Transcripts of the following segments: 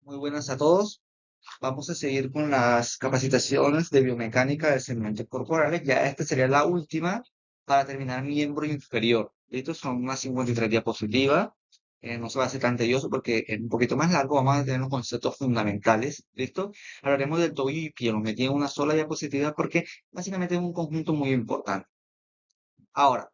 Muy buenas a todos. Vamos a seguir con las capacitaciones de biomecánica de segmentos corporales. Ya esta sería la última para terminar miembro inferior. Estos son unas 53 diapositivas. No se va a hacer tan tedioso porque es un poquito más largo. Vamos a tener los conceptos fundamentales. ¿Listo? Hablaremos del tobillo y pie. Lo metí en una sola diapositiva porque básicamente es un conjunto muy importante. Ahora,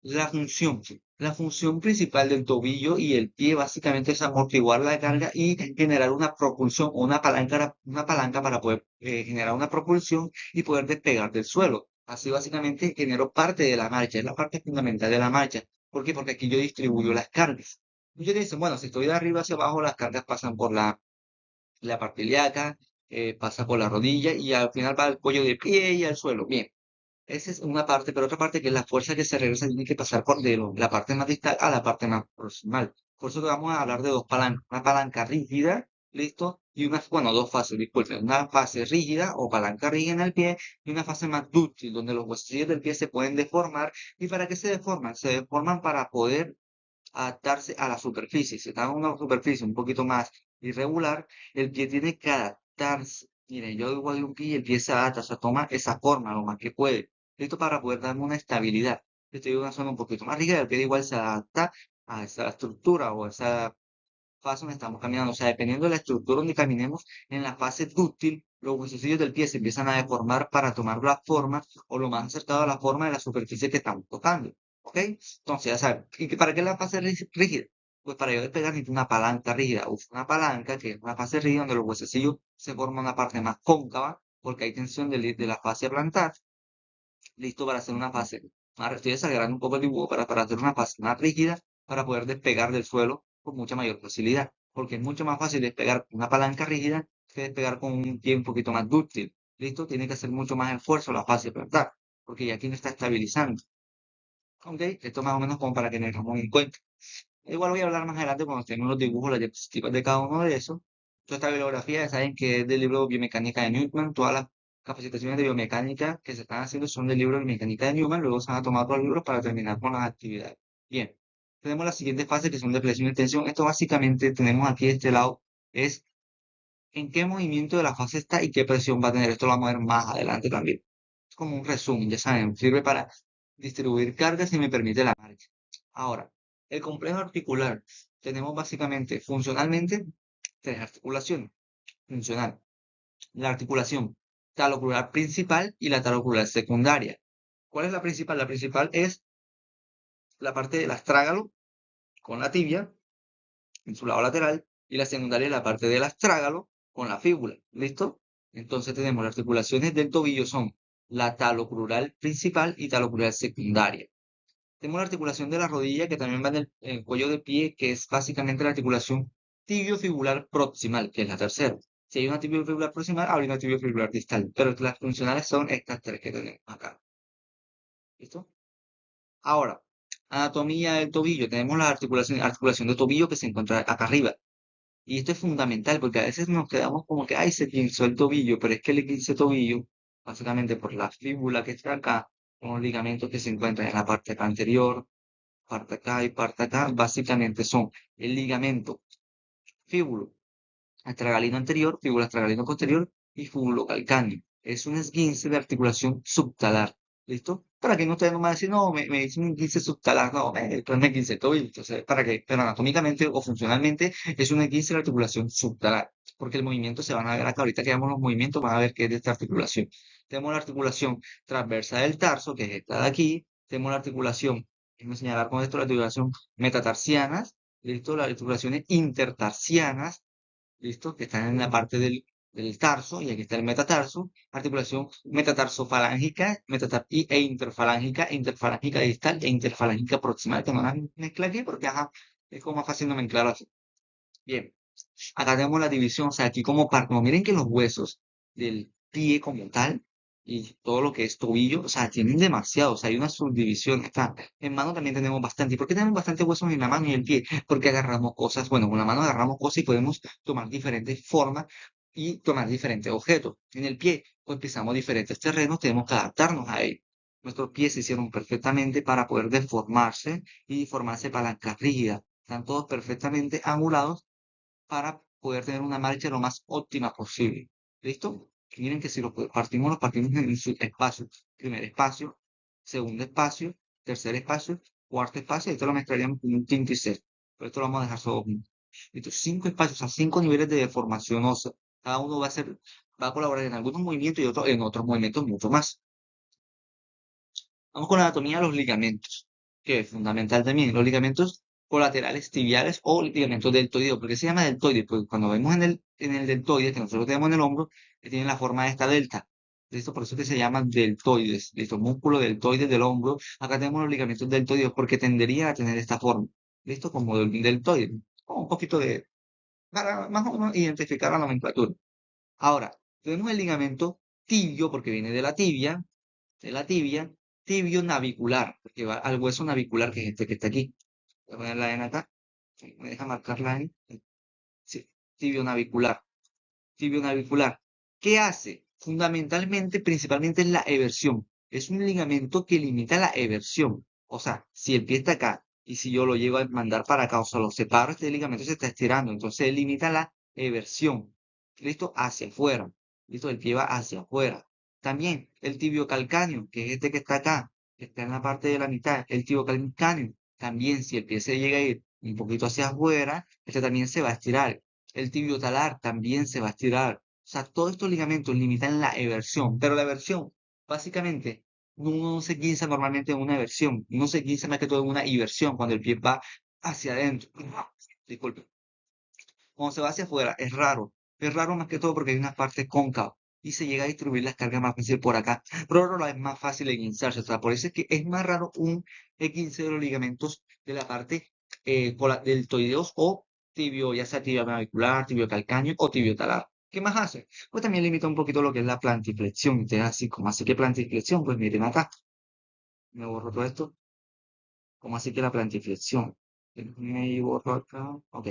la función. La función principal del tobillo y el pie básicamente es amortiguar la carga y generar una propulsión o una palanca para poder generar una propulsión y poder despegar del suelo. Así básicamente genero parte de la marcha, es la parte fundamental de la marcha. ¿Por qué? Porque aquí yo distribuyo las cargas. Muchos dicen, bueno, si estoy de arriba hacia abajo, las cargas pasan por la parte ilíaca, pasa por la rodilla y al final va al cuello del pie y al suelo. Bien. Esa es una parte, pero otra parte que es la fuerza que se regresa tiene que pasar por la parte más distal a la parte más proximal. Por eso que vamos a hablar de dos palancas. Una palanca rígida, ¿listo? Y bueno, dos fases, disculpen. Una fase rígida o palanca rígida en el pie y una fase más dúctil, donde los huesillos del pie se pueden deformar. ¿Y para qué se deforman? Se deforman para poder adaptarse a la superficie. Si está en una superficie un poquito más irregular, el pie tiene que adaptarse. Miren, yo igual de un pie y el pie se adapta, o sea, toma esa forma lo más que puede. Esto para poder darme una estabilidad. Estoy en una zona un poquito más rígida, el pie igual se adapta a esa estructura o a esa fase donde estamos caminando. O sea, dependiendo de la estructura donde caminemos, en la fase dúctil, los huesecillos del pie se empiezan a deformar para tomar la forma o lo más acercado a la forma de la superficie que estamos tocando. ¿Ok? Entonces, ya saben. ¿Y para qué es la fase rígida? Pues para yo despegar necesito una palanca rígida. Uso una palanca que es una fase rígida donde los huesecillos se forman una parte más cóncava porque hay tensión de la fascia plantar. Listo para hacer una fase más, estoy exagerando un poco el dibujo para hacer una fase más rígida para poder despegar del suelo con mucha mayor facilidad, porque es mucho más fácil despegar con una palanca rígida que despegar con un pie un poquito más dúctil. Listo, tiene que hacer mucho más esfuerzo la fase plantar, porque ya aquí no está estabilizando. Ok, esto más o menos como para que tengamos en cuenta. Igual voy a hablar más adelante cuando estemos los dibujos, las diapositivas de cada uno de esos. Toda esta bibliografía, ya saben que es del libro Biomecánica de Newton. Todas las capacitaciones de biomecánica que se están haciendo son del libro Biomecánica de Newton. Luego se van a tomar otros libros para terminar con las actividades. Bien, tenemos la siguiente fase que son de presión y tensión. Esto básicamente tenemos aquí de este lado es en qué movimiento de la fase está y qué presión va a tener. Esto lo vamos a ver más adelante también. Es como un resumen, ya saben, sirve para distribuir cargas y me permite la marcha. Ahora, el complejo articular. Tenemos básicamente, funcionalmente, tres articulaciones. Funcional. La articulación talocrural principal y la talocrural secundaria. ¿Cuál es la principal? La principal es la parte del astrágalo con la tibia en su lado lateral y la secundaria es la parte del astrágalo con la fíbula. ¿Listo? Entonces tenemos las articulaciones del tobillo son la talocrural principal y talocrural secundaria. Tenemos la articulación de la rodilla que también va en el cuello del pie, que es básicamente la articulación tibiofibular proximal, que es la tercera. Si hay una tibiofibular proximal, habría una tibiofibular distal, pero las funcionales son estas tres que tenemos acá. ¿Listo? Ahora, anatomía del tobillo. Tenemos la articulación de tobillo que se encuentra acá arriba. Y esto es fundamental porque a veces nos quedamos como que, ay, se pinzó el tobillo, pero es que el 15 tobillo, básicamente por la fíbula que está acá, con los ligamentos que se encuentran en la parte anterior, parte acá y parte acá, básicamente son el ligamento fíbulo astragalino anterior, fíbula astragalino posterior y fíbulo calcáneo. Es un esguince de articulación subtalar. ¿Listo? Para que no ustedes no me van a decir, no, me dicen un esguince subtalar, no, pues me esguince tobillo. Entonces, para que, pero anatómicamente o funcionalmente es un esguince de articulación subtalar. Porque el movimiento se van a ver acá, ahorita que veamos los movimientos, van a ver que es de esta articulación. Tenemos la articulación transversa del tarso, que es esta de aquí. Tenemos la articulación, déjenme señalar con esto, la articulación metatarsianas, ¿listo? Las articulaciones intertarsianas, ¿listo? Que están en la parte del tarso, y aquí está el metatarso, articulación metatarsofalángica, e interfalángica, interfalángica distal e interfalángica proximal, que no las mezcla aquí porque, ajá, es como más fácil nomenclarlo así. Bien, acá tenemos la división, o sea, aquí como parte, no, miren que los huesos del pie como tal, y todo lo que es tobillo, o sea, tienen demasiado, o sea, hay una subdivisión, está, en mano también tenemos bastante. ¿Y por qué tenemos bastante huesos en la mano y en el pie? Porque agarramos cosas, bueno, con la mano agarramos cosas y podemos tomar diferentes formas y tomar diferentes objetos. En el pie, pues pisamos diferentes terrenos, tenemos que adaptarnos a ellos. Nuestros pies se hicieron perfectamente para poder deformarse y formarse palancas rígidas. Están todos perfectamente angulados para poder tener una marcha lo más óptima posible. ¿Listo? Miren que si los partimos en su espacio. Primer espacio, segundo espacio, tercer espacio, cuarto espacio, y esto lo mezclaríamos con un quinto y sexto. Pero esto lo vamos a dejar solo junto. Estos 5 espacios, o sea, 5 niveles de deformación ósea. Cada uno va a colaborar en algunos movimientos y otros en otros movimientos mucho más. Vamos con la anatomía de los ligamentos, que es fundamental también. Los ligamentos colaterales tibiales o ligamentos deltoideos. ¿Por qué se llama deltoide? Porque cuando vemos en el deltoide que nosotros tenemos en el hombro, que tiene la forma de esta delta. ¿Listo? Por eso que se llaman deltoides. ¿Listo? Músculo deltoide del hombro. Acá tenemos los ligamentos deltoideos porque tendería a tener esta forma. ¿Listo? Como del deltoide. Un poquito para más o menos identificar la nomenclatura. Ahora, tenemos el ligamento tibio porque viene de la tibia, tibio navicular, porque va al hueso navicular, que es este que está aquí. Voy a poner la N acá, me deja marcar la N. Sí, tibio navicular, tibio navicular. ¿Qué hace? Fundamentalmente, principalmente es la eversión. Es un ligamento que limita la eversión. O sea, si el pie está acá y si yo lo llevo a mandar para acá, o sea, lo separo, este ligamento se está estirando. Entonces, él limita la eversión. ¿Listo? Hacia afuera. ¿Listo? El pie va hacia afuera. También el tibio calcáneo, que es este que está acá, que está en la parte de la mitad. El tibio calcáneo. También, si el pie se llega a ir un poquito hacia afuera, este también se va a estirar. El tibio talar también se va a estirar. O sea, todos estos ligamentos limitan la eversión, pero la eversión, básicamente, uno no se guinza normalmente en una eversión, uno se guinza más que todo en una iversión, cuando el pie va hacia adentro. Disculpe. Cuando se va hacia afuera, es raro más que todo porque hay una parte cóncava y se llega a distribuir las cargas más fácil por acá, pero ahora es más fácil de guinzarse, o sea, por eso es que es más raro un esguince de los ligamentos de la parte deltoideos o tibio, ya sea tibio navicular, tibio calcáneo o tibio talar. ¿Qué más hace? Pues también limita un poquito lo que es la plantiflexión. Entonces, así como así que plantiflexión, pues miren acá, me borro todo esto, como así que la plantiflexión. Me borro acá, ok.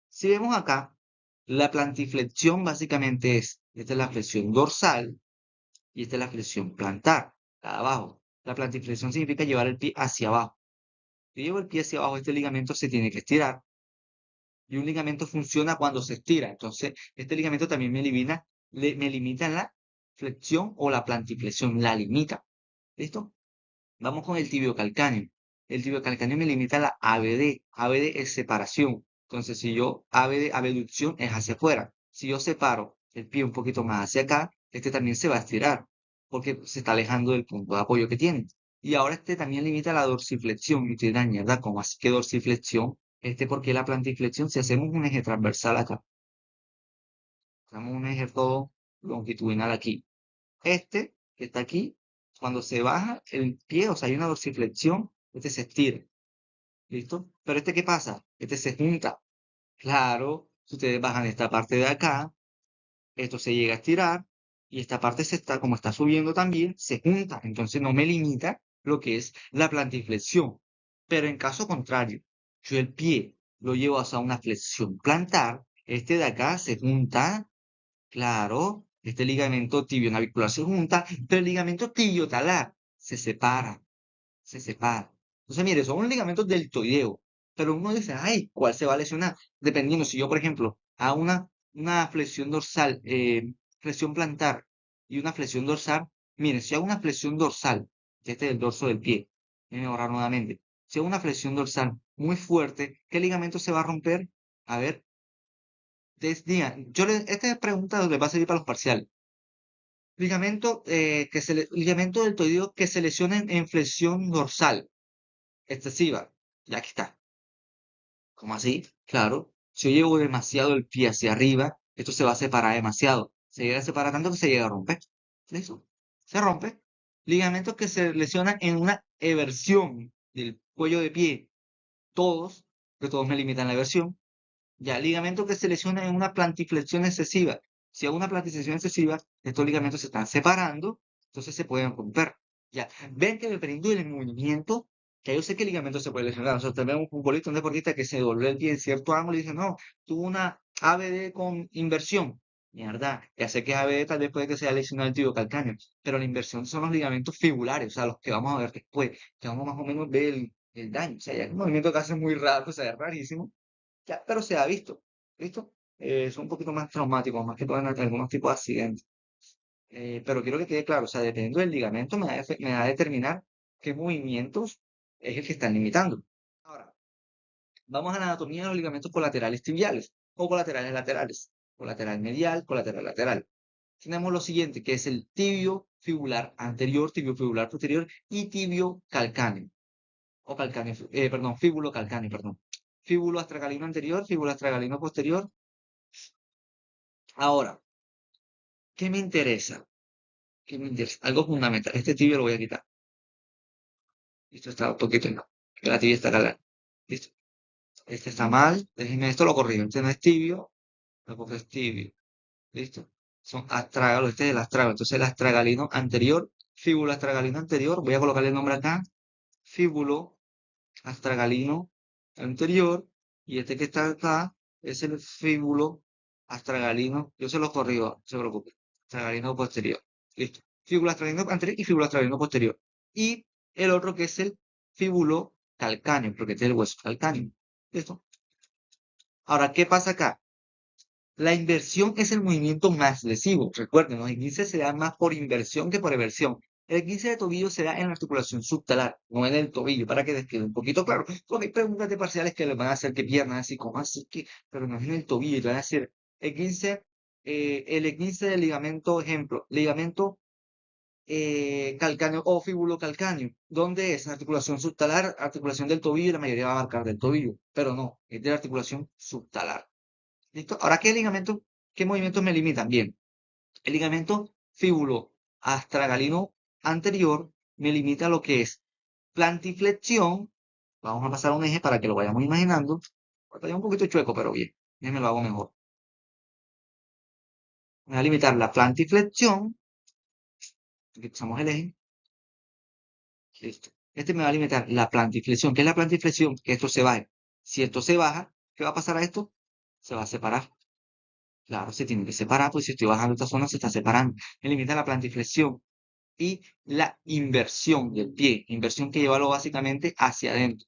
Si vemos acá, la plantiflexión básicamente esta es la flexión dorsal y esta es la flexión plantar, la de abajo. La plantiflexión significa llevar el pie hacia abajo. Si llevo el pie hacia abajo, este ligamento se tiene que estirar. Y un ligamento funciona cuando se estira. Entonces, este ligamento también me limita la flexión o la plantiflexión, la limita. ¿Listo? Vamos con el tibio calcáneo. El tibio calcáneo me limita la ABD. ABD es separación. Entonces, si yo ABD, abducción es hacia afuera. Si yo separo el pie un poquito más hacia acá, este también se va a estirar porque se está alejando del punto de apoyo que tiene. Y ahora este también limita la dorsiflexión. Y usted dirá, mierda, ¿cómo así que dorsiflexión? Porque la plantiflexión, si hacemos un eje transversal acá, hacemos un eje todo longitudinal aquí. Este, que está aquí, cuando se baja el pie, o sea, hay una dorsiflexión, este se estira, ¿listo? Pero este, ¿qué pasa? Este se junta. Claro, si ustedes bajan esta parte de acá, esto se llega a estirar, y esta parte como está subiendo también, se junta. Entonces no me limita lo que es la plantiflexión. Pero en caso contrario, yo el pie lo llevo hacia una flexión plantar, este de acá se junta. Claro, este ligamento tibio navicular se junta, pero el ligamento tibio talar se separa, se separa. Entonces, mire, son ligamentos deltoideo, pero uno dice, ay, ¿cuál se va a lesionar? Dependiendo, si yo, por ejemplo, hago una flexión dorsal, flexión plantar y una flexión dorsal, mire, si hago una flexión dorsal, que este es el dorso del pie, voy a borrar nuevamente, si hago una flexión dorsal muy fuerte, ¿qué ligamento se va a romper? A ver, esta pregunta le va a servir para los parciales. Ligamento deltoideo que se lesiona en flexión dorsal excesiva. Ya aquí está. ¿Cómo así? Claro. Si yo llevo demasiado el pie hacia arriba, esto se va a separar demasiado. Se llega a separar tanto que se llega a romper. ¿Listo? Se rompe. Ligamentos que se lesionan en una eversión del cuello de pie. Todos, que todos me limitan la eversión. Ya, ligamento que se lesiona en una plantiflexión excesiva. Si hay una plantiflexión excesiva, estos ligamentos se están separando, entonces se pueden romper. Ya, ven que dependiendo del movimiento, que yo sé que el ligamento se puede lesionar. Nosotros tenemos un futbolista, un deportista que se dobló el pie en cierto ángulo y dice, no, tuvo una ABD con inversión. Mierda, ya sé que es ABD, tal vez puede que sea lesionado el tibio calcáneo, pero la inversión son los ligamentos fibulares, o sea, los que vamos a ver después, que vamos más o menos ver el daño. O sea, ya es un movimiento que hace muy raro, o sea, es rarísimo ya, pero se ha visto. ¿Listo? Es un poquito más traumático, más que todo en algunos tipos de accidentes. Pero quiero que quede claro, o sea, dependiendo del ligamento me va a determinar qué movimientos es el que están limitando. Ahora, vamos a la anatomía de los ligamentos colaterales tibiales o colaterales laterales. Colateral medial, colateral lateral. Tenemos lo siguiente, que es el tibio fibular anterior, tibio fibular posterior y tibio calcáneo. O calcáneo, perdón, fíbulo calcáneo, perdón. Fíbulo astragalino anterior, fíbulo astragalino posterior. Ahora, ¿qué me interesa? ¿Qué me interesa? Algo fundamental. Este tibio lo voy a quitar. Listo, está un poquito, no. Que la tibia está calada. Listo. Este está mal. Déjenme esto lo corrijo. Este no es tibio. Tampoco es tibio. Listo. Son astrágalos. Este es el astrágalo. Entonces el astragalino anterior. Fíbulo astragalino anterior. Voy a colocarle el nombre acá. Fíbulo astragalino anterior. Y este que está acá es el fíbulo astragalino. Yo se lo corrijo. No se preocupe. Astragalino posterior. Listo. Fíbulo astragalino anterior y fíbulo astragalino posterior. Y el otro que es el fíbulo calcáneo, porque este es el hueso calcáneo. ¿Listo? Ahora, ¿qué pasa acá? La inversión es el movimiento más lesivo. Recuerden, los esguinces se dan más por inversión que por eversión. El esguince de tobillo se da en la articulación subtalar, no en el tobillo, para que les quede un poquito claro. Porque hay preguntas de parciales que les van a hacer que pierdan así, como así que, pero no es en el tobillo, y van a decir, esguince, el esguince del ligamento, ejemplo, ligamento calcáneo o fíbulo calcáneo. ¿Dónde es? Articulación subtalar, articulación del tobillo, y la mayoría va a marcar del tobillo, pero no, es de la articulación subtalar. ¿Listo? Ahora, ¿qué ligamento, qué movimientos me limitan? Bien, el ligamento fíbulo astragalino anterior me limita lo que es plantiflexión. Vamos a pasar a un eje para que lo vayamos imaginando. Está un poquito chueco, pero bien, me lo hago mejor. Me va a limitar la plantiflexión. Aquí usamos el eje. Listo. Este me va a limitar la plantiflexión. ¿Qué es la plantiflexión? Que esto se baje. Si esto se baja, ¿qué va a pasar a esto? Se va a separar. Claro, se tiene que separar, pues si estoy bajando esta zona, se está separando. Me limita la plantiflexión y la inversión del pie. Inversión que llevarlo básicamente hacia adentro.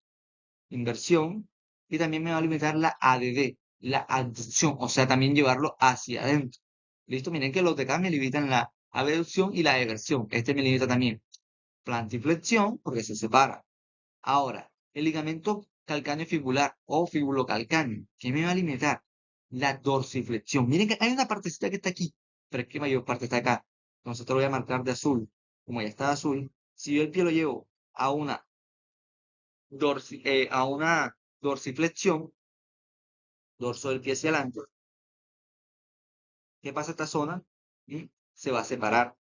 Inversión. Y también me va a limitar la ADD, la abducción. O sea, también llevarlo hacia adentro. Listo, miren que los de acá me limitan la abducción y la eversión. Este me limita también plantiflexión porque se separa. Ahora, el ligamento calcáneo fibular o fibulocalcáneo, ¿qué me va a limitar? La dorsiflexión. Miren que hay una partecita que está aquí, pero es que mayor parte está acá. Entonces te lo voy a marcar de azul. Como ya está azul, si yo el pie lo llevo a una, a una dorsiflexión, dorso del pie hacia adelante, ¿qué pasa a esta zona? Y se va a separar.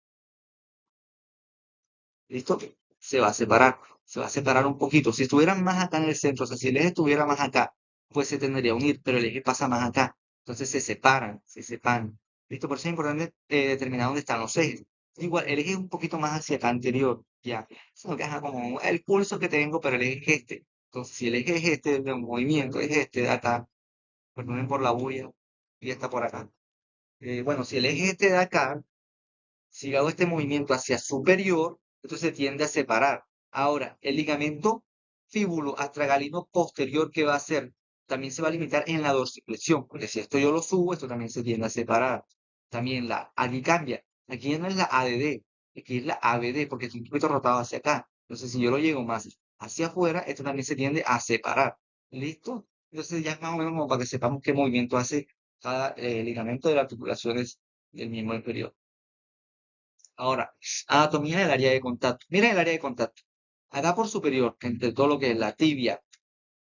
¿Listo? Se va a separar. Se va a separar un poquito. Si estuvieran más acá en el centro, o sea, si el eje estuviera más acá, pues se tendría a unir, pero el eje pasa más acá. Entonces se separan, se separan. ¿Listo? Por eso es importante determinar dónde están los ejes. Igual, el eje es un poquito más hacia acá anterior, ya. Sino que es como el pulso que tengo, pero el eje es este. Entonces, si el eje es este de movimiento, es este de acá, perdonen por la bulla, y está por acá. Bueno, si el eje es este de acá, si hago este movimiento hacia superior, entonces tiende a separar. Ahora, el ligamento fíbulo astragalino posterior, ¿qué va a hacer? También se va a limitar en la dorsiflexión, porque si esto yo lo subo, esto también se tiende a separar. También aquí cambia. Aquí ya no es la ADD, aquí es la ABD, porque es un poquito rotado hacia acá. Entonces, si yo lo llego más hacia afuera, esto también se tiende a separar. ¿Listo? Entonces, ya es más o menos como para que sepamos qué movimiento hace cada ligamento de las articulaciones del miembro inferior. Ahora, anatomía del área de contacto. Miren el área de contacto. Acá por superior, entre todo lo que es la tibia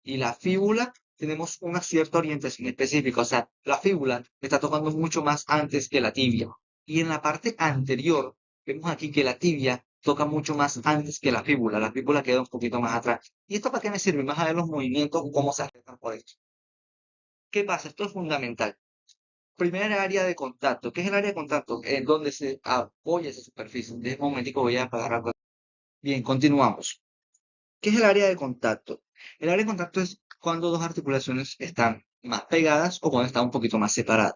y la fíbula, tenemos una cierta orientación específica. O sea, la fíbula está tocando mucho más antes que la tibia. Y en la parte anterior, vemos aquí que la tibia toca mucho más antes que la fíbula. La fíbula queda un poquito más atrás. ¿Y esto para qué me sirve? Más a ver los movimientos, cómo se afectan por esto. ¿Qué pasa? Esto es fundamental. Primer área de contacto. ¿Qué es el área de contacto? En donde se apoya esa superficie. De un momentico voy a apagar algo. Bien, continuamos. ¿Qué es el área de contacto? El área de contacto es cuando dos articulaciones están más pegadas o cuando están un poquito más separadas.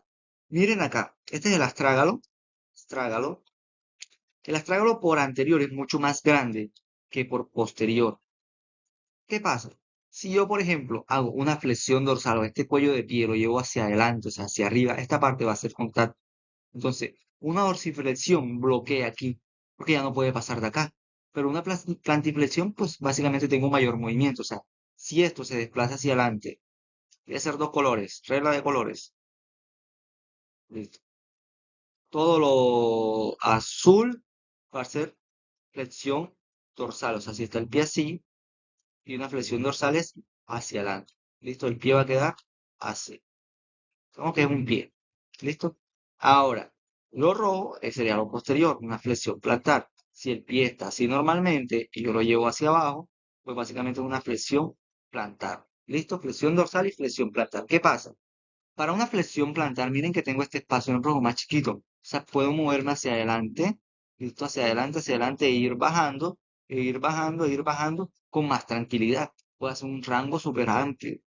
Miren acá, este es el astrágalo. Astrágalo. El astrágalo por anterior es mucho más grande que por posterior. ¿Qué pasa? Si yo, por ejemplo, hago una flexión dorsal o este cuello de pie lo llevo hacia adelante, o sea, hacia arriba, esta parte va a ser contacto. Entonces, una dorsiflexión bloquea aquí, porque ya no puede pasar de acá. Pero una plantiflexión, pues básicamente tengo un mayor movimiento. O sea, si esto se desplaza hacia adelante, voy a hacer dos colores, regla de colores. Listo. Todo lo azul va a ser flexión dorsal. O sea, si está el pie así y una flexión dorsal es hacia adelante. Listo, el pie va a quedar así. Como que es un pie. ¿Listo? Ahora, lo rojo sería lo posterior, una flexión plantar. Si el pie está así normalmente y yo lo llevo hacia abajo, pues básicamente es una flexión plantar. ¿Listo? Flexión dorsal y flexión plantar. ¿Qué pasa? Para una flexión plantar, miren que tengo este espacio en rojo más chiquito. O sea, puedo moverme hacia adelante, ¿listo? Hacia adelante e ir bajando, e ir bajando, e ir bajando con más tranquilidad. Puedo hacer un rango súper amplio.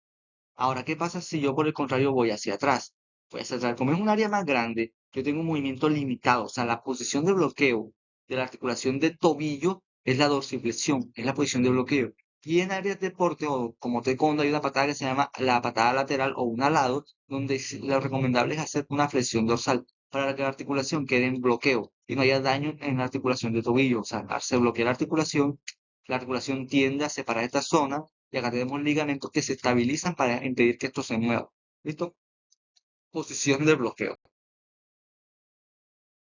Ahora, ¿qué pasa si yo por el contrario voy hacia atrás? Voy hacia atrás. Como es un área más grande, yo tengo un movimiento limitado. O sea, la posición de bloqueo de la articulación de tobillo es la dorsiflexión, es la posición de bloqueo. Y en áreas de deporte o como taekwondo hay una patada que se llama la patada lateral o un alado, donde lo recomendable es hacer una flexión dorsal para que la articulación quede en bloqueo y no haya daño en la articulación de tobillo. O sea, al se bloquea la articulación tiende a separar esta zona y acá tenemos ligamentos que se estabilizan para impedir que esto se mueva. ¿Listo? Posición de bloqueo.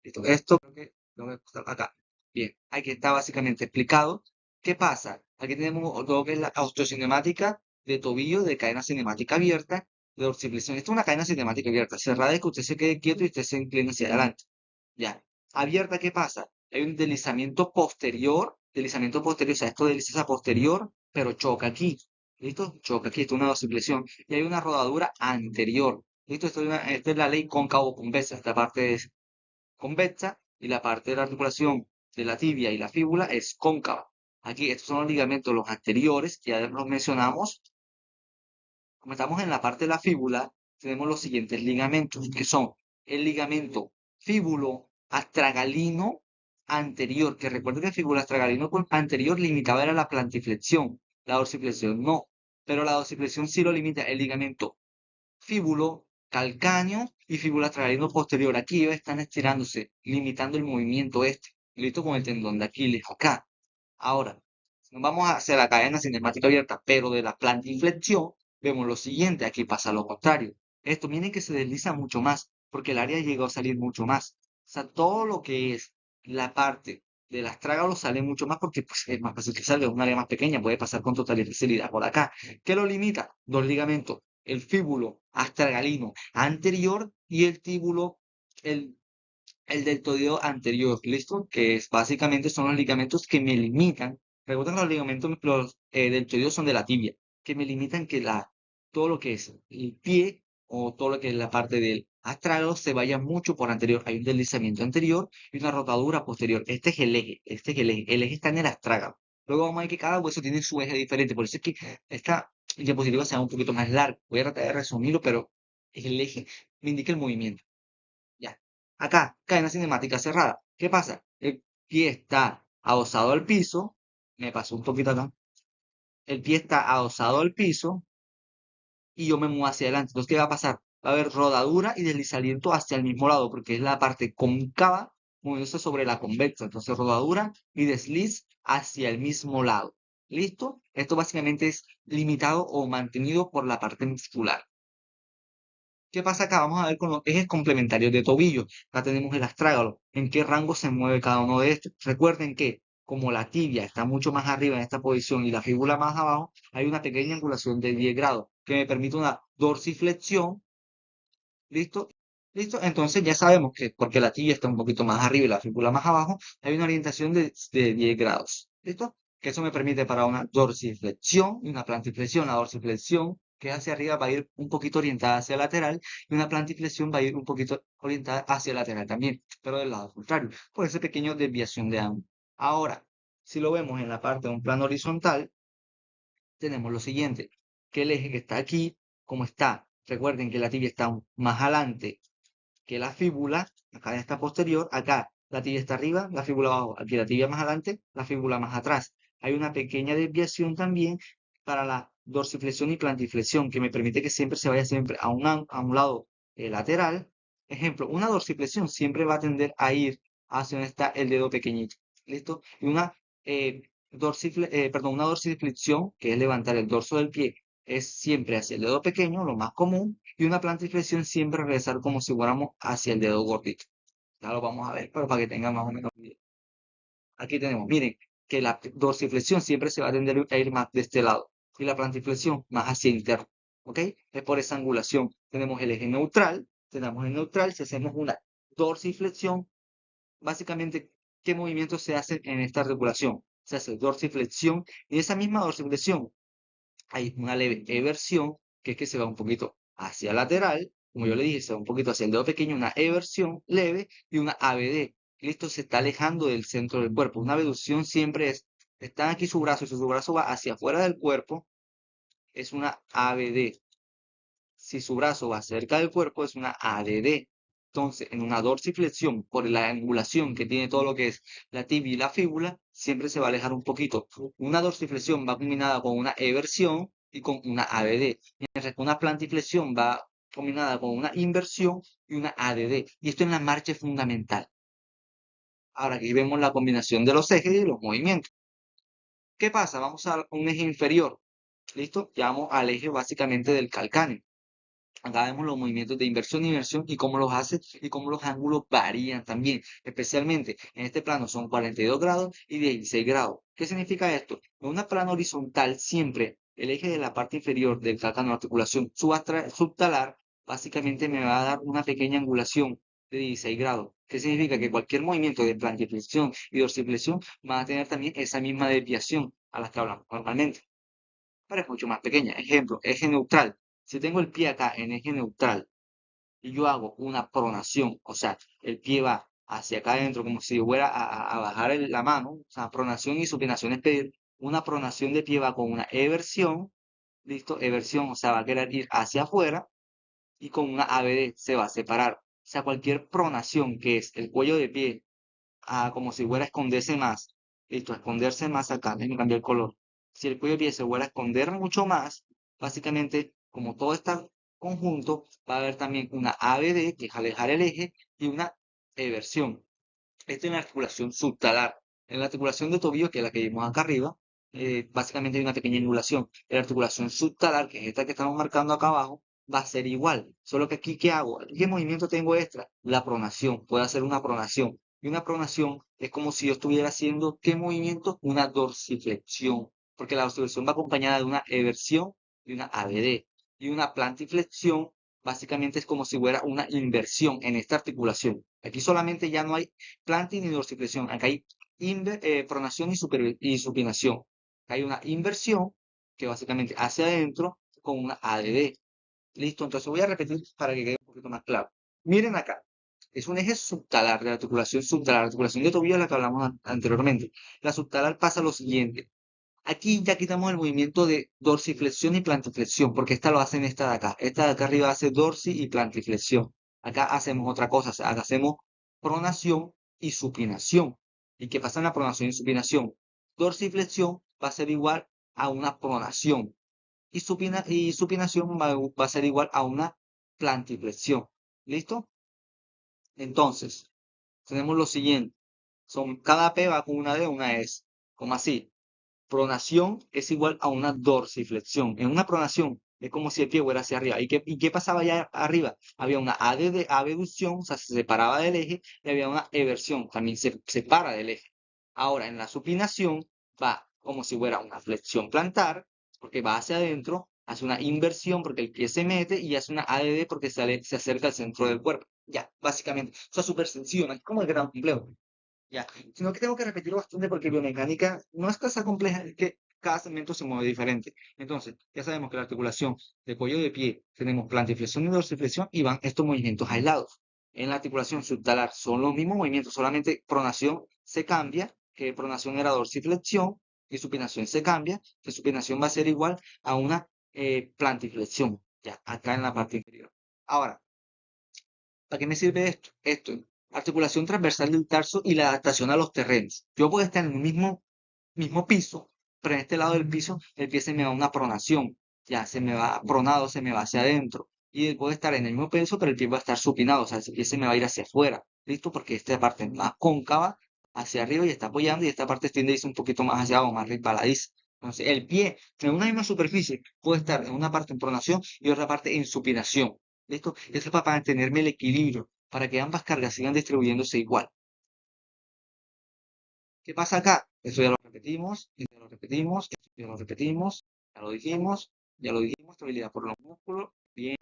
¿Listo? Esto creo que lo voy a pasar acá. Bien, aquí está básicamente explicado. ¿Qué pasa? Aquí tenemos lo que es la osteocinemática de tobillo, de cadena cinemática abierta, de dorsiflexión. Esto es una cadena cinemática abierta. Cerrada es que usted se quede quieto y usted se inclina hacia adelante. Ya. Abierta, ¿qué pasa? Hay un deslizamiento posterior, o sea, esto desliza a posterior, pero choca aquí. ¿Listo? Choca aquí, esto es una dorsiflexión. Y hay una rodadura anterior. ¿Listo? Esta es la ley cóncavo-convexa. Esta parte es convexa y la parte de la articulación de la tibia y la fíbula es cóncava. Aquí, estos son los ligamentos, los anteriores, que ya los mencionamos. Como estamos en la parte de la fíbula, tenemos los siguientes ligamentos, que son el ligamento fíbulo astragalino anterior, que recuerden que el fíbulo astragalino anterior limitaba era la plantiflexión, la dorsiflexión no, pero la dorsiflexión sí lo limita el ligamento fíbulo calcáneo y fíbula astragalino posterior. Aquí ellos están estirándose, limitando el movimiento este, listo con el tendón de Aquiles acá. Ahora, nos vamos a hacer la cadena cinemática abierta, pero de la plantiflexión vemos lo siguiente, aquí pasa lo contrario. Esto miren que se desliza mucho más, porque el área llegó a salir mucho más. O sea, todo lo que es la parte del astrágalo sale mucho más porque pues, es más fácil que salga, es un área más pequeña, puede pasar con total facilidad por acá. ¿Qué lo limita? Dos ligamentos, el fíbulo astragalino anterior y el tíbulo, el el deltoideo anterior, ¿listo? Que es básicamente son los ligamentos que me limitan. Recuerden que los ligamentos deltoideos son de la tibia, que me limitan que todo lo que es el pie o todo lo que es la parte del astrágalo se vaya mucho por anterior. Hay un deslizamiento anterior y una rotadura posterior. Este es el eje, este es el eje. El eje está en el astrágalo. Luego vamos a ver que cada hueso tiene su eje diferente. Por eso es que esta diapositiva sea un poquito más larga. Voy a tratar de resumirlo, pero el eje me indica el movimiento. Ya. Acá, cadena cinemática cerrada. ¿Qué pasa? El pie está adosado al piso. Me pasó un poquito acá. El pie está adosado al piso y yo me muevo hacia adelante. Entonces, ¿qué va a pasar? Va a haber rodadura y deslizamiento hacia el mismo lado, porque es la parte cóncava moviéndose sobre la convexa. Entonces, rodadura y desliz hacia el mismo lado. ¿Listo? Esto básicamente es limitado o mantenido por la parte muscular. ¿Qué pasa acá? Vamos a ver con los ejes complementarios de tobillo. Acá tenemos el astrágalo. ¿En qué rango se mueve cada uno de estos? Recuerden que como la tibia está mucho más arriba en esta posición y la fíbula más abajo, hay una pequeña angulación de 10 grados que me permite una dorsiflexión. ¿Listo? ¿Listo? Entonces ya sabemos que porque la tibia está un poquito más arriba y la fíbula más abajo, hay una orientación de 10 grados. ¿Listo? Que eso me permite para una dorsiflexión y una plantiflexión. La dorsiflexión que es hacia arriba va a ir un poquito orientada hacia el lateral y una plantiflexión va a ir un poquito orientada hacia el lateral también, pero del lado contrario, por esa pequeña desviación de ángulo. Ahora, si lo vemos en la parte de un plano horizontal, tenemos lo siguiente, que el eje que está aquí, como está, recuerden que la tibia está más adelante que la fíbula, acá está posterior, acá la tibia está arriba, la fíbula abajo, aquí la tibia más adelante, la fíbula más atrás. Hay una pequeña desviación también para la dorsiflexión y plantiflexión, que me permite que siempre se vaya siempre a un lado lateral. Ejemplo, una dorsiflexión siempre va a tender a ir hacia donde está el dedo pequeñito. ¿Listo? Y una dorsiflexión, que es levantar el dorso del pie, es siempre hacia el dedo pequeño, lo más común, y una plantiflexión siempre regresar como si fuéramos hacia el dedo gordito. Ya lo vamos a ver, pero para que tengan más o menos idea. Aquí tenemos, miren, que la dorsiflexión siempre se va a tender a ir más de este lado y la plantiflexión más hacia interno, ¿ok? Es por esa angulación. Tenemos el eje neutral, tenemos el neutral, si hacemos una dorsiflexión, básicamente, ¿qué movimientos se hacen en esta articulación? Se hace dorsiflexión y esa misma dorsiflexión hay una leve eversión, que es que se va un poquito hacia lateral, como yo le dije, se va un poquito hacia el dedo pequeño, una eversión leve y una ABD. Listo, se está alejando del centro del cuerpo. Una abducción siempre es, está aquí su brazo, y si su brazo va hacia afuera del cuerpo, es una ABD. Si su brazo va cerca del cuerpo, es una ADD. Entonces, en una dorsiflexión, por la angulación que tiene todo lo que es la tibia y la fíbula, siempre se va a alejar un poquito. Una dorsiflexión va combinada con una eversión y con una ABD, mientras que una plantiflexión va combinada con una inversión y una ADD. Y esto en la marcha es fundamental. Ahora aquí vemos la combinación de los ejes y los movimientos. ¿Qué pasa? Vamos a un eje inferior. ¿Listo? Ya vamos al eje básicamente del calcáneo. Acá vemos los movimientos de inversión e inversión y cómo los hace y cómo los ángulos varían también. Especialmente en este plano son 42 grados y 16 grados. ¿Qué significa esto? En una plano horizontal siempre el eje de la parte inferior del calcáneo de articulación subtalar básicamente me va a dar una pequeña angulación de 16 grados. ¿Qué significa? Que cualquier movimiento de plantiflexión y dorsiflexión va a tener también esa misma desviación a las que hablamos normalmente, pero es mucho más pequeña. Ejemplo, eje neutral. Si tengo el pie acá en eje neutral y yo hago una pronación, o sea, el pie va hacia acá adentro como si fuera a bajar la mano, o sea, pronación y supinación es pedir, una pronación de pie va con una eversión, listo, eversión, o sea, va a querer ir hacia afuera y con una ABD se va a separar. O sea, cualquier pronación que es el cuello de pie, como si fuera a esconderse más, listo, a esconderse más acá, déjenme cambiar el color. Si el cuello de pie se vuelve a esconder mucho más, básicamente, como todo está conjunto, va a haber también una ABD, que es alejar el eje, y una eversión. Esto en la articulación subtalar. En la articulación de tobillo, que es la que vimos acá arriba, básicamente hay una pequeña angulación. En la articulación subtalar, que es esta que estamos marcando acá abajo, va a ser igual. Solo que aquí, ¿qué hago? ¿Qué movimiento tengo extra? La pronación. Puedo hacer una pronación. Y una pronación es como si yo estuviera haciendo, ¿qué movimiento? Una dorsiflexión. Porque la dorsiflexión va acompañada de una eversión y una ABD. Y una plantiflexión, básicamente es como si fuera una inversión en esta articulación. Aquí solamente ya no hay planting y dorsiflexión. Acá hay pronación y supinación. Acá hay una inversión que básicamente hacia adentro con una ADD. Listo, entonces voy a repetir para que quede un poquito más claro. Miren acá, es un eje subtalar de la articulación de tobillo de la que hablamos anteriormente. La subtalar pasa lo siguiente. Aquí ya quitamos el movimiento de dorsiflexión y plantiflexión, porque esta lo hace en esta de acá. Esta de acá arriba hace dorsi y plantiflexión. Acá hacemos otra cosa, o sea, acá hacemos pronación y supinación. ¿Y qué pasa en la pronación y supinación? Dorsiflexión va a ser igual a una pronación y supinación va a ser igual a una plantiflexión. ¿Listo? Entonces, tenemos lo siguiente. Cada P va con una D, una S. Como así. Pronación es igual a una dorsiflexión. En una pronación es como si el pie fuera hacia arriba. ¿Y qué pasaba allá arriba? Había una AD de abducción, o sea, se separaba del eje, y había una eversión, también se separa del eje. Ahora, en la supinación va como si fuera una flexión plantar, porque va hacia adentro, hace una inversión porque el pie se mete y hace una ADD porque se acerca al centro del cuerpo. Ya, básicamente. Eso es súper sencillo, no es como el gran complejo. Ya, sino que tengo que repetirlo bastante porque biomecánica no es cosa compleja, es que cada segmento se mueve diferente. Entonces, ya sabemos que la articulación de cuello de pie tenemos plantiflexión y dorsiflexión y van estos movimientos aislados. En la articulación subtalar son los mismos movimientos, solamente pronación se cambia, que pronación era dorsiflexión, y supinación se cambia, que supinación va a ser igual a una plantiflexión, ya, acá en la parte inferior. Ahora, ¿para qué me sirve esto? Articulación transversal del tarso y la adaptación a los terrenos. Yo puedo estar en el mismo piso, pero en este lado del piso el pie se me va a una pronación, ya se me va pronado, se me va hacia adentro. Y puede estar en el mismo peso, pero el pie va a estar supinado, o sea, el pie se me va a ir hacia afuera, ¿listo? Porque esta parte es más cóncava hacia arriba y está apoyando, y esta parte tiende a irse un poquito más hacia abajo, más resbaladiza. Entonces, el pie en una misma superficie puede estar en una parte en pronación y otra parte en supinación. ¿Listo? Eso es para mantenerme el equilibrio, para que ambas cargas sigan distribuyéndose igual. ¿Qué pasa acá? Eso ya lo repetimos, y ya lo repetimos, ya lo repetimos, ya lo dijimos, estabilidad por los músculos, bien,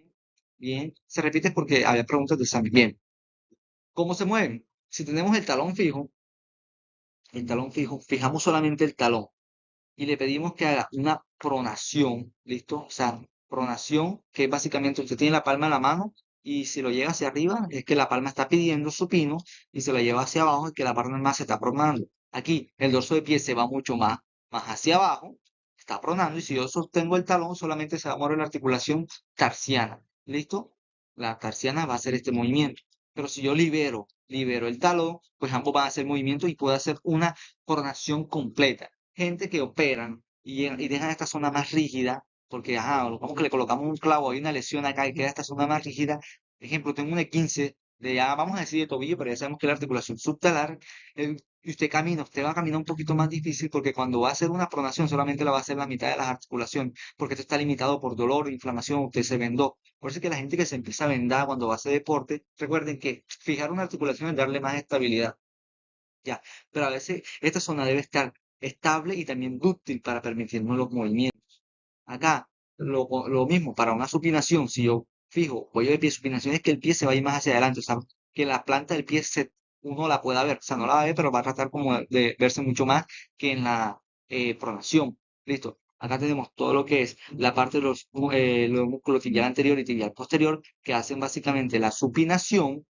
bien. Se repite porque había preguntas de examen. Bien. ¿Cómo se mueven? Si tenemos el talón fijo, fijamos solamente el talón y le pedimos que haga una pronación, ¿listo? O sea, pronación, que básicamente usted tiene la palma en la mano y si lo llega hacia arriba es que la palma está pidiendo supino y se lo lleva hacia abajo es que la palma más se está pronando. Aquí el dorso de pie se va mucho más hacia abajo, está pronando y si yo sostengo el talón solamente se va a mover la articulación tarsiana, ¿listo? La tarsiana va a hacer este movimiento. Pero si yo libero el talón, pues ambos van a hacer movimiento y puedo hacer una pronación completa. Gente que operan y dejan esta zona más rígida, porque, ajá, como que le colocamos un clavo, hay una lesión acá y queda esta zona más rígida. Ejemplo, tengo un E15 de ya, vamos a decir de tobillo, pero ya sabemos que la articulación subtalar, y usted va a caminar un poquito más difícil porque cuando va a hacer una pronación solamente la va a hacer la mitad de las articulaciones, porque esto está limitado por dolor, inflamación, usted se vendó. Por eso es que la gente que se empieza a vendar cuando va a hacer deporte, recuerden que fijar una articulación es darle más estabilidad. Ya, pero a veces esta zona debe estar estable y también dúctil para permitirnos los movimientos. Acá, lo mismo, para una supinación, si yo fijo cuello de pie, supinación es que el pie se va a ir más hacia adelante, o sea, que la planta del pie uno la pueda ver, o sea, no la va a ver, pero va a tratar como de verse mucho más que en la pronación. Listo. Acá tenemos todo lo que es la parte de los músculos tibial anterior y tibial posterior, que hacen básicamente la supinación,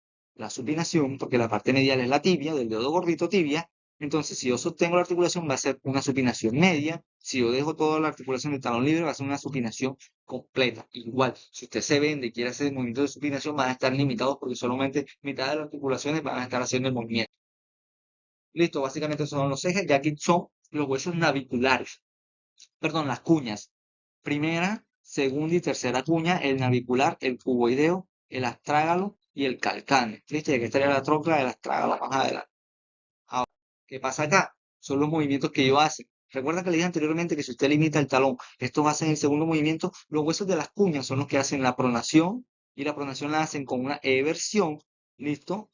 porque la parte medial es la tibia, del dedo gordito tibia. Entonces, si yo sostengo la articulación, va a ser una supinación media. Si yo dejo toda la articulación del talón libre, va a ser una supinación completa. Igual, si usted se vende y quiere hacer el movimiento de supinación, van a estar limitados porque solamente mitad de las articulaciones van a estar haciendo el movimiento. Listo, básicamente son los ejes, ya aquí son los huesos naviculares. Perdón, las cuñas. Primera, segunda y tercera cuña, el navicular, el cuboideo, el astrágalo y el calcáneo. ¿Viste? Y aquí estaría la trócula del astrágalo más adelante. Ahora, ¿qué pasa acá? Son los movimientos que ellos hacen. Recuerda que le dije anteriormente que si usted limita el talón, estos hacen el segundo movimiento, los huesos de las cuñas son los que hacen la pronación y la pronación la hacen con una eversión, ¿listo?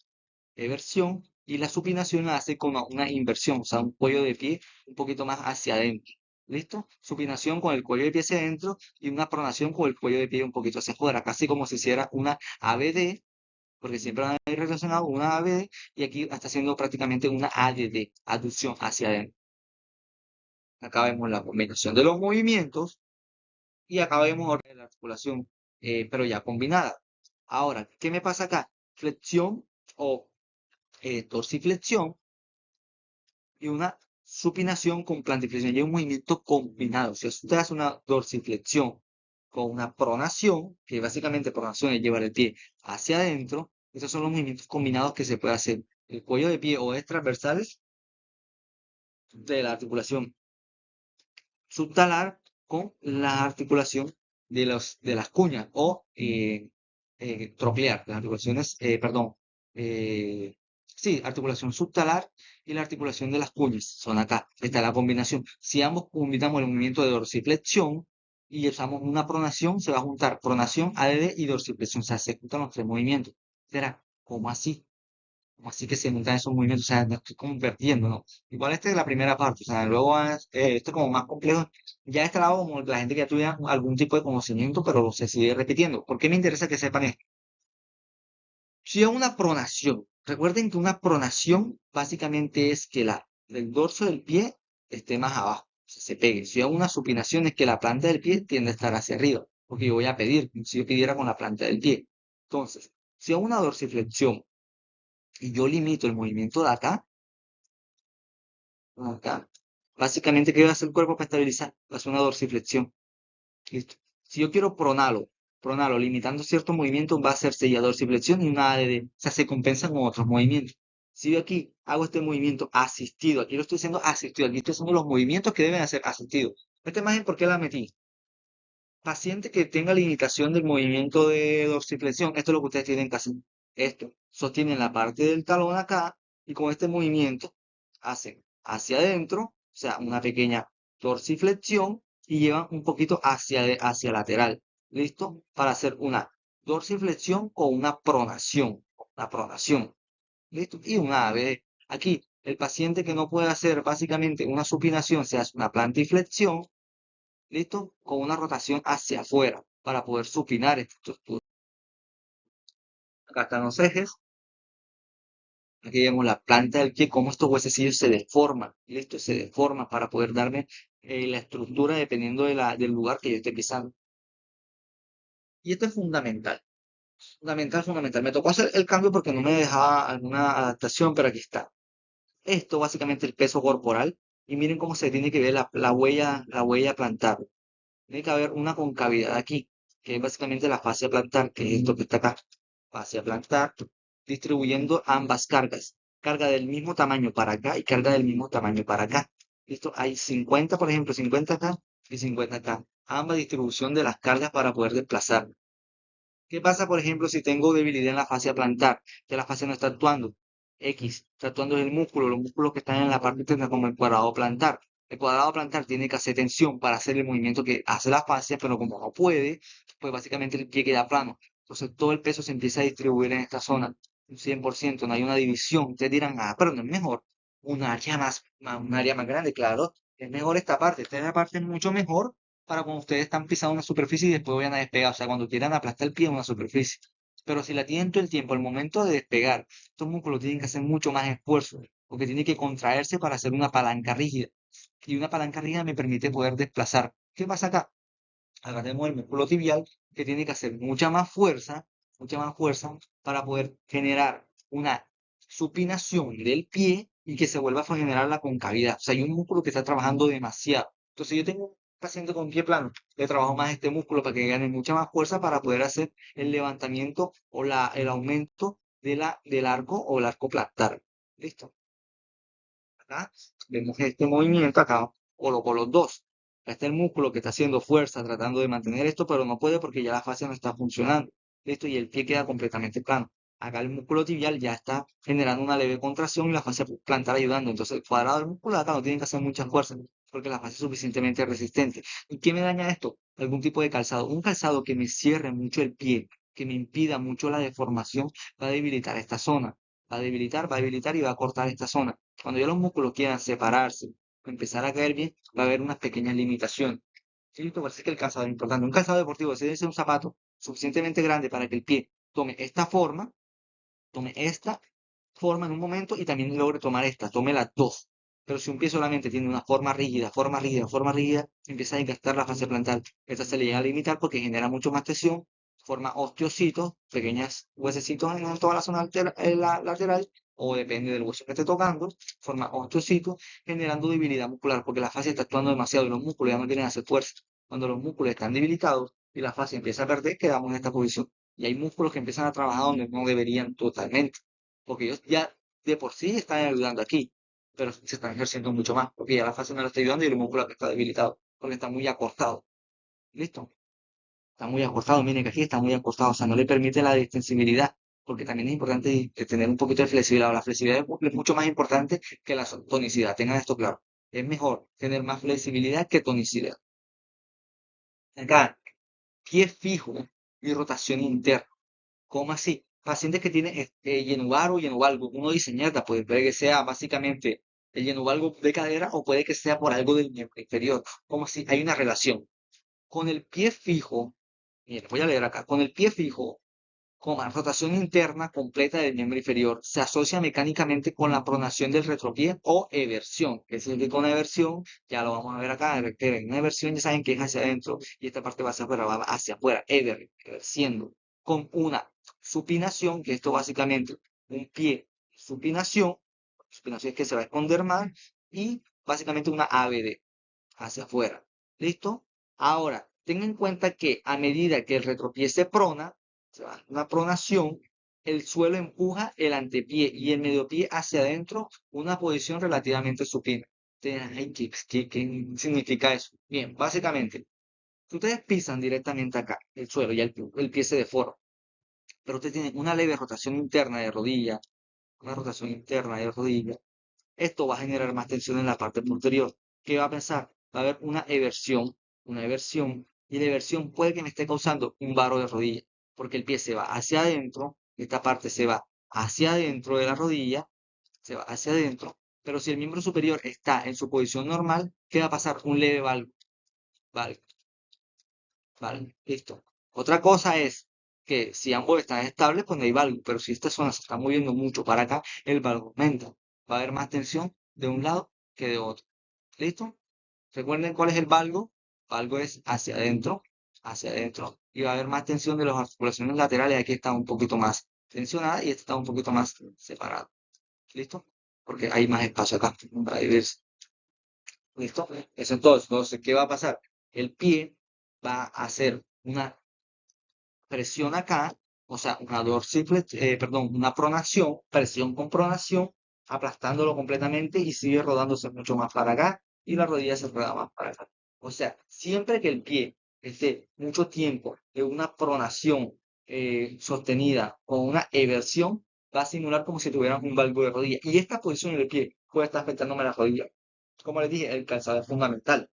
Eversión y la supinación la hace con una inversión, o sea, un cuello de pie un poquito más hacia adentro. ¿Listo? Supinación con el cuello de pie hacia adentro y una pronación con el cuello de pie un poquito hacia afuera, casi como si hiciera una ABD, porque siempre van a ir relacionados una ABD y aquí está haciendo prácticamente una ADD, aducción hacia adentro. Acá vemos la combinación de los movimientos y acá vemos ahora la articulación, pero ya combinada. Ahora, ¿qué me pasa acá? Flexión o dorsiflexión y una supinación con plantiflexión. Y un movimiento combinado. Si usted hace una dorsiflexión con una pronación, que básicamente pronación es llevar el pie hacia adentro, esos son los movimientos combinados que se puede hacer. El cuello de pie o es transversales de la articulación subtalar con la articulación de las cuñas o troclear, las articulaciones, perdón, sí, articulación subtalar y la articulación de las cuñas, son acá, está la combinación. Si ambos combinamos el movimiento de dorsiflexión y usamos una pronación, se va a juntar pronación, ADD y dorsiflexión, o sea, se juntan los tres movimientos. Será como así. Así que se montan esos movimientos, o sea, me estoy convirtiendo, ¿no? Igual esta es la primera parte, o sea, luego esto es como más complejo. Ya este lado, como la gente que ya tuviera algún tipo de conocimiento, pero se sigue repitiendo. ¿Por qué me interesa que sepan esto? Si es una pronación, recuerden que una pronación básicamente es que el dorso del pie esté más abajo, o sea, se pegue. Si es una supinación es que la planta del pie tiende a estar hacia arriba, porque yo voy a pedir, si yo pidiera con la planta del pie. Entonces, si es una dorsiflexión y yo limito el movimiento de acá, básicamente, ¿qué va a hacer el cuerpo para estabilizar? Va a hacer una dorsiflexión. ¿Listo? Si yo quiero pronarlo, limitando ciertos movimientos, va a hacerse ya dorsiflexión y una ADD. O sea, se compensan con otros movimientos. Si yo aquí hago este movimiento asistido. Aquí lo estoy haciendo asistido. Aquí estoy haciendo los movimientos que deben hacer asistidos. Esta imagen, ¿por qué la metí? Paciente que tenga limitación del movimiento de dorsiflexión, esto es lo que ustedes tienen que hacer. Esto, sostienen la parte del talón acá y con este movimiento hacen hacia adentro, o sea, una pequeña dorsiflexión y llevan un poquito hacia lateral. ¿Listo? Para hacer una dorsiflexión o una pronación. Una pronación. ¿Listo? Y una ABD. Aquí, el paciente que no puede hacer básicamente una supinación, se hace una plantiflexión. ¿Listo? Con una rotación hacia afuera para poder supinar esta estructura. Acá están los ejes. Aquí vemos la planta del pie, cómo estos huesecillos se deforman. ¿Listo? Se deforman para poder darme la estructura dependiendo del lugar que yo esté pisando. Y esto es fundamental. Fundamental, fundamental. Me tocó hacer el cambio porque no me dejaba alguna adaptación, pero aquí está. Esto básicamente el peso corporal. Y miren cómo se tiene que ver la huella plantar. Tiene que haber una concavidad aquí, que es básicamente la fascia plantar, que es esto que está acá. Fascia plantar, distribuyendo ambas cargas. Carga del mismo tamaño para acá y carga del mismo tamaño para acá. ¿Listo? Hay 50, por ejemplo, 50 acá y 50 acá. Ambas distribución de las cargas para poder desplazar. ¿Qué pasa, por ejemplo, si tengo debilidad en la fascia plantar? Que la fascia no está actuando. Está actuando el músculo, los músculos que están en la parte interna como el cuadrado plantar. El cuadrado plantar tiene que hacer tensión para hacer el movimiento que hace la fascia, pero como no puede, pues básicamente el pie queda plano. Entonces todo el peso se empieza a distribuir en esta zona, un 100%, no hay una división. Ustedes dirán, ah, pero no es mejor un área más grande, claro, es mejor esta parte es mucho mejor para cuando ustedes están pisando una superficie y después vayan a despegar, o sea, cuando quieran aplastar el pie en una superficie. Pero si la tienen todo el tiempo, al momento de despegar, estos músculos tienen que hacer mucho más esfuerzo, porque tienen que contraerse para hacer una palanca rígida. Y una palanca rígida me permite poder desplazar. ¿Qué pasa acá? Acá tenemos el músculo tibial que tiene que hacer mucha más fuerza para poder generar una supinación del pie y que se vuelva a generar la concavidad. O sea, hay un músculo que está trabajando demasiado. Entonces, yo tengo un paciente con pie plano, le trabajo más este músculo para que gane mucha más fuerza para poder hacer el levantamiento o el aumento del arco o el arco plantar. ¿Listo? Acá vemos este movimiento acá, coloco los dos. Acá está el músculo que está haciendo fuerza, tratando de mantener esto, pero no puede porque ya la fascia no está funcionando. Listo, y el pie queda completamente plano. Acá el músculo tibial ya está generando una leve contracción y la fascia plantar ayudando. Entonces, el cuadrado del músculo de acá no tiene que hacer mucha fuerza porque la fascia es suficientemente resistente. ¿Y qué me daña esto? Algún tipo de calzado. Un calzado que me cierre mucho el pie, que me impida mucho la deformación, va a debilitar esta zona. Va a debilitar y va a cortar esta zona. Cuando ya los músculos quieran separarse, empezar a caer bien, va a haber unas pequeñas limitaciones. Sí, esto parece que el calzado es importante. Un calzado deportivo debe ser un zapato suficientemente grande para que el pie tome esta forma en un momento y también logre tomar esta, tome las dos. Pero si un pie solamente tiene una forma rígida, forma rígida, empieza a desgastar la fascia plantar. Esta se le llega a limitar porque genera mucho más tensión, forma osteocitos, pequeños huesecitos en toda la zona lateral, o depende del hueso que esté tocando, forma osteocitos, generando debilidad muscular porque la fascia está actuando demasiado y los músculos ya no quieren hacer fuerza. Cuando los músculos están debilitados y la fascia empieza a perder, quedamos en esta posición. Y hay músculos que empiezan a trabajar donde no deberían totalmente porque ellos ya de por sí están ayudando aquí, pero se están ejerciendo mucho más, porque ya la fascia no la está ayudando y el músculo está debilitado, porque está muy acortado. ¿Listo? Está muy acortado, miren que aquí está muy acortado, o sea, no le permite la distensibilidad, porque también es importante tener un poquito de flexibilidad. La flexibilidad es mucho más importante que la tonicidad, tengan esto claro. Es mejor tener más flexibilidad que tonicidad. Acá, pie fijo y rotación interna. ¿Cómo así? Pacientes que tienen llenubar o llenuvalgo, uno dice, mierda, pues puede que sea básicamente el llenuvalgo de cadera o puede que sea por algo del miembro inferior. ¿Cómo así? Hay una relación. Con el pie fijo, mira, voy a leer acá, con el pie fijo, con la rotación interna completa del miembro inferior, se asocia mecánicamente con la pronación del retropié o eversión. Es decir, que con la eversión, ya lo vamos a ver acá, una eversión ya saben que es hacia adentro y esta parte va hacia afuera, va hacia afuera, eversiendo, con una supinación, que esto básicamente un pie supinación, supinación es que se va a esconder más, y básicamente una ABD hacia afuera. ¿Listo? Ahora, ten en cuenta que a medida que el retropié se prona, se va a una pronación, el suelo empuja el antepié y el mediopié hacia adentro, una posición relativamente supina. Ay, ¿qué significa eso? Bien, básicamente, si ustedes pisan directamente acá, el suelo, y el pie se deforma, pero usted tiene una leve rotación interna de rodilla, una rotación interna de rodilla, esto va a generar más tensión en la parte posterior. ¿Qué va a pensar? Va a haber una eversión, y la eversión puede que me esté causando un varo de rodilla, porque el pie se va hacia adentro, esta parte se va hacia adentro de la rodilla, se va hacia adentro, pero si el miembro superior está en su posición normal, ¿qué va a pasar? Un leve valgo, valgo, valgo, listo. Otra cosa es que si ambos están estables, pues no hay valgo, pero si esta zona se está moviendo mucho para acá, el valgo aumenta. Va a haber más tensión de un lado que de otro. ¿Listo? Recuerden cuál es el valgo. Valgo es hacia adentro. Y va a haber más tensión de las articulaciones laterales. Aquí está un poquito más tensionada y esta está un poquito más separada. ¿Listo? Porque hay más espacio acá para dividirse. ¿Listo? Eso entonces, ¿qué va a pasar? El pie va a hacer una presión acá, o sea, una pronación, presión con pronación, aplastándolo completamente y sigue rodándose mucho más para acá y la rodilla se rueda más para acá. O sea, siempre que el pie esté mucho tiempo en una pronación sostenida o una eversión, va a simular como si tuviera un valgo de rodilla. Y esta posición del pie puede estar afectándome la rodilla. Como les dije, el calzado es fundamental.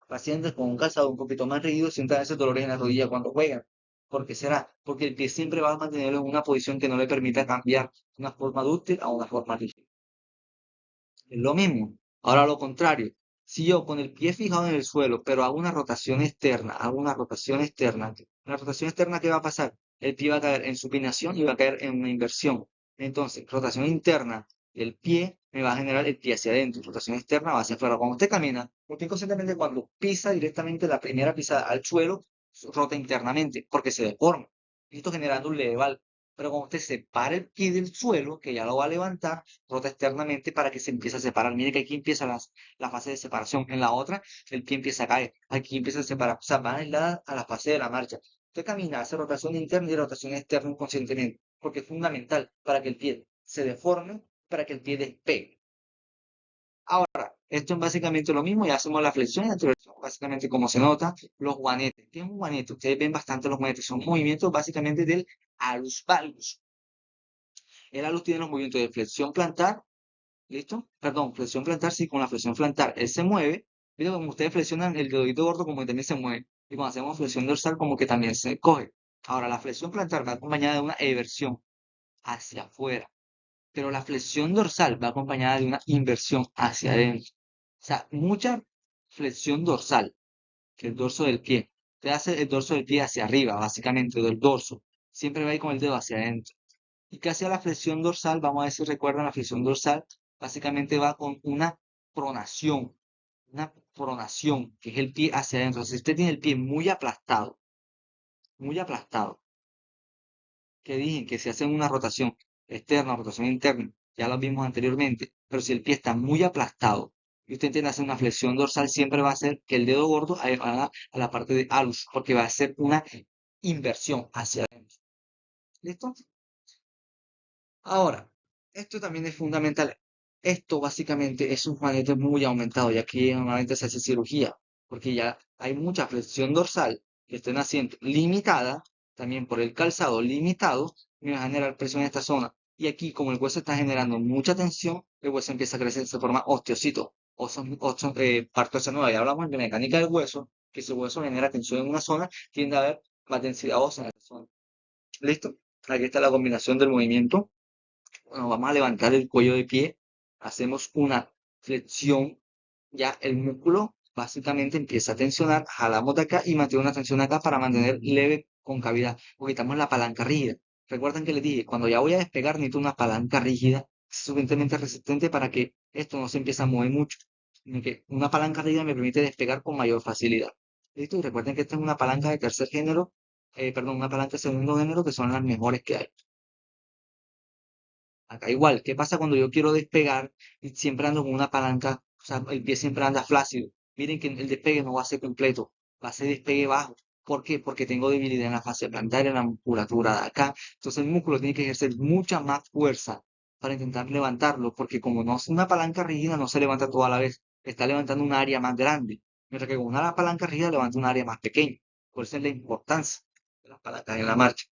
Pacientes con un calzado un poquito más rígido sientan a veces dolores en la rodilla cuando juegan. ¿Por qué será? Porque el pie siempre va a mantenerlo en una posición que no le permita cambiar de una forma dúctil a una forma rígida. Es lo mismo. Ahora lo contrario. Si yo con el pie fijado en el suelo, pero hago una rotación externa, la rotación externa, ¿qué va a pasar? El pie va a caer en supinación y va a caer en una inversión. Entonces, rotación interna del pie me va a generar el pie hacia adentro. Rotación externa va hacia afuera. Cuando usted camina, usted inconscientemente cuando pisa directamente la primera pisada al suelo, rota internamente porque se deforma. Esto generando un leve valgo. Pero cuando usted separa el pie del suelo, que ya lo va a levantar, rota externamente para que se empiece a separar. Mire que aquí empieza la fase de separación. En la otra, el pie empieza a caer. Aquí empieza a separar. O sea, van aisladas a la fase de la marcha. Usted camina, hace rotación interna y rotación externa inconscientemente, porque es fundamental para que el pie se deforme, para que el pie despegue. Ahora, esto es básicamente lo mismo, ya hacemos la flexión y la retroversión, básicamente como se nota, los guanetes. ¿Qué es un guanete? Ustedes ven bastante los guanetes, son movimientos básicamente del alus valgus. El alus tiene los movimientos de flexión plantar, ¿listo? Perdón, flexión plantar, sí, con la flexión plantar él se mueve. ¿Viste? Como ustedes flexionan el dedito gordo, como que también se mueve. Y cuando hacemos flexión dorsal, como que también se coge. Ahora, la flexión plantar va acompañada de una eversión hacia afuera, pero la flexión dorsal va acompañada de una inversión hacia adentro. O sea, mucha flexión dorsal, que el dorso del pie. Usted hace el dorso del pie hacia arriba, básicamente, del dorso. Siempre va a ir con el dedo hacia adentro. Y casi a la flexión dorsal, vamos a ver si recuerdan la flexión dorsal, básicamente va con una pronación, que es el pie hacia adentro. Si usted tiene el pie muy aplastado, que dije que se hace una rotación externa, rotación interna, ya lo vimos anteriormente, pero si el pie está muy aplastado y usted intenta hacer una flexión dorsal, siempre va a ser que el dedo gordo va a la parte de alus, porque va a ser una inversión hacia adentro. ¿Listo? Ahora, esto también es fundamental. Esto básicamente es un juanete muy aumentado, ya que normalmente se hace cirugía, porque ya hay mucha flexión dorsal que estén haciendo limitada, también por el calzado limitado, me va a generar presión en esta zona. Y aquí, como el hueso está generando mucha tensión, el hueso empieza a crecer, se forma osteocito, parto ósea nueva. Ya hablamos de mecánica del hueso, que si el hueso genera tensión en una zona, tiende a haber más densidad ósea en esa zona. ¿Listo? Aquí está la combinación del movimiento. Bueno, vamos a levantar el cuello de pie, hacemos una flexión, ya el músculo básicamente empieza a tensionar, jalamos de acá y mantenemos una tensión acá para mantener leve concavidad, o quitamos la palanca rígida. Recuerden que les dije, cuando ya voy a despegar necesito una palanca rígida suficientemente resistente para que esto no se empiece a mover mucho, sino que una palanca rígida me permite despegar con mayor facilidad. ¿Listo? Y recuerden que esta es una palanca de tercer género, perdón, una palanca de segundo género que son las mejores que hay. Acá igual, ¿qué pasa cuando yo quiero despegar y siempre ando con una palanca? O sea, el pie siempre anda flácido. Miren que el despegue no va a ser completo, va a ser despegue bajo, ¿Por qué? Porque tengo debilidad en la fascia plantar, en la musculatura de acá. Entonces el músculo tiene que ejercer mucha más fuerza para intentar levantarlo, porque como no es una palanca rígida, no se levanta toda la vez. Está levantando un área más grande. Mientras que con una palanca rígida levanta un área más pequeña. Por eso es la importancia de las palancas en la marcha.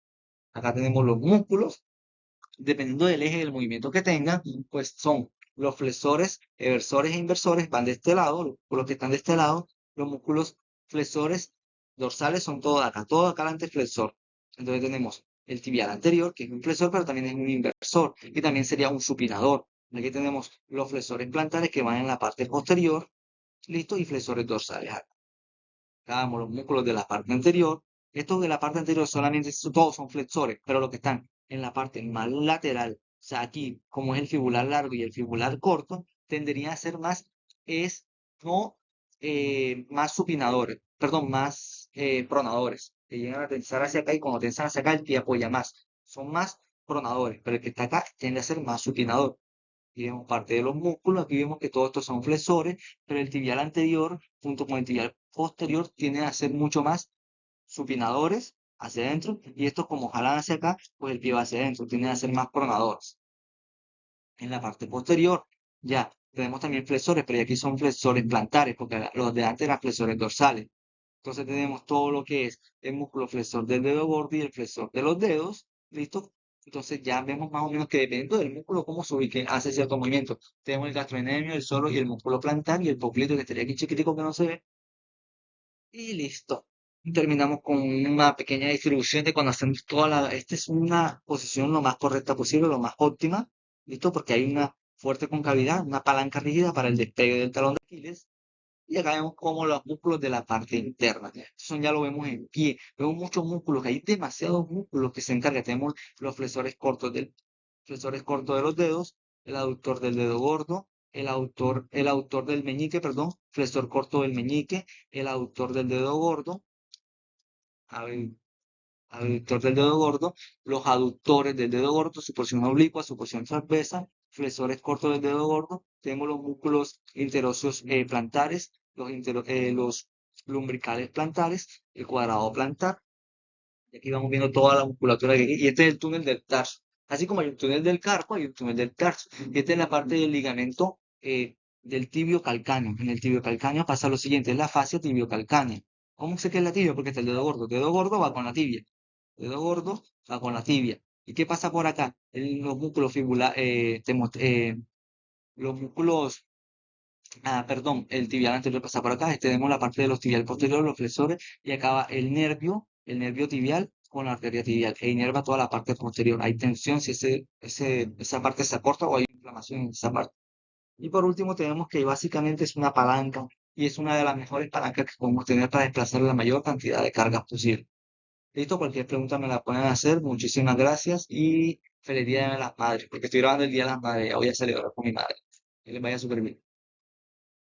Acá tenemos los músculos, dependiendo del eje del movimiento que tengan, pues son los flexores, eversores e inversores van de este lado, los músculos que están de este lado, los músculos flexores dorsales son todos acá adelante es flexor. Entonces tenemos el tibial anterior, que es un flexor, pero también es un inversor, y también sería un supinador. Aquí tenemos los flexores plantares que van en la parte posterior, listo, y flexores dorsales acá. Acabamos los músculos de la parte anterior. Estos de la parte anterior solamente todos son flexores, pero los que están en la parte más lateral, o sea, aquí, como es el fibular largo y el fibular corto, tenderían a ser más, es, no, más supinadores, perdón, más pronadores, que llegan a tensar hacia acá y cuando tensan hacia acá el pie apoya más. Son más pronadores, pero el que está acá tiende a ser más supinador. Aquí vemos parte de los músculos, aquí vemos que todos estos son flexores, pero el tibial anterior junto con el tibial posterior tienden a ser mucho más supinadores hacia adentro y estos como jalan hacia acá, pues el pie va hacia adentro, tienden a ser más pronadores. En la parte posterior ya tenemos también flexores, pero aquí son flexores plantares, porque los de antes eran flexores dorsales. Entonces tenemos todo lo que es el músculo flexor del dedo gordo y el flexor de los dedos, ¿listo? Entonces ya vemos más o menos que dependiendo del músculo cómo se ubique, hace cierto movimiento. Tenemos el gastrocnemio, el solo y el músculo plantar y el poplito que estaría aquí chiquitico que no se ve. Y listo. Y terminamos con una pequeña distribución de cuando hacemos toda la... Esta es una posición lo más correcta posible, lo más óptima, ¿listo? Porque hay una fuerte concavidad, una palanca rígida para el despegue del talón de Aquiles. Y acá vemos como los músculos de la parte interna. Eso ya lo vemos en pie. Vemos muchos músculos, que hay demasiados músculos que se encargan. Tenemos los flexores cortos de los dedos, el aductor del dedo gordo, el aductor del meñique, perdón, flexor corto del meñique, el aductor del dedo gordo, ab- aductor del dedo gordo, los aductores del dedo gordo, su porción oblicua, su porción transversa, flexores cortos del dedo gordo, tenemos los músculos interóseos plantares, los lumbricales plantares, el cuadrado plantar, y aquí vamos viendo toda la musculatura que hay, y este es el túnel del tarso. Así como hay un túnel del carpo, hay un túnel del tarso. Y esta es la parte del ligamento del tibio calcáneo. En el tibio calcáneo pasa lo siguiente, es la fascia tibio calcánea. ¿Cómo sé que es la tibia? Porque está el dedo gordo. El dedo gordo va con la tibia. El dedo gordo va con la tibia. ¿Y qué pasa por acá? Los músculos fibulares, los músculos, perdón, el tibial anterior pasa por acá. Tenemos la parte de los tibial posteriores, los flexores, y acaba el nervio tibial con la arteria tibial, e inerva toda la parte posterior. Hay tensión si esa parte se acorta o hay inflamación en esa parte. Y por último tenemos que básicamente es una palanca y es una de las mejores palancas que podemos tener para desplazar la mayor cantidad de cargas posible. Listo, cualquier pregunta me la pueden hacer. Muchísimas gracias y feliz Día de las Madres, porque estoy grabando el Día de las Madres. Ya voy a celebrar con mi madre. Que les vaya súper bien.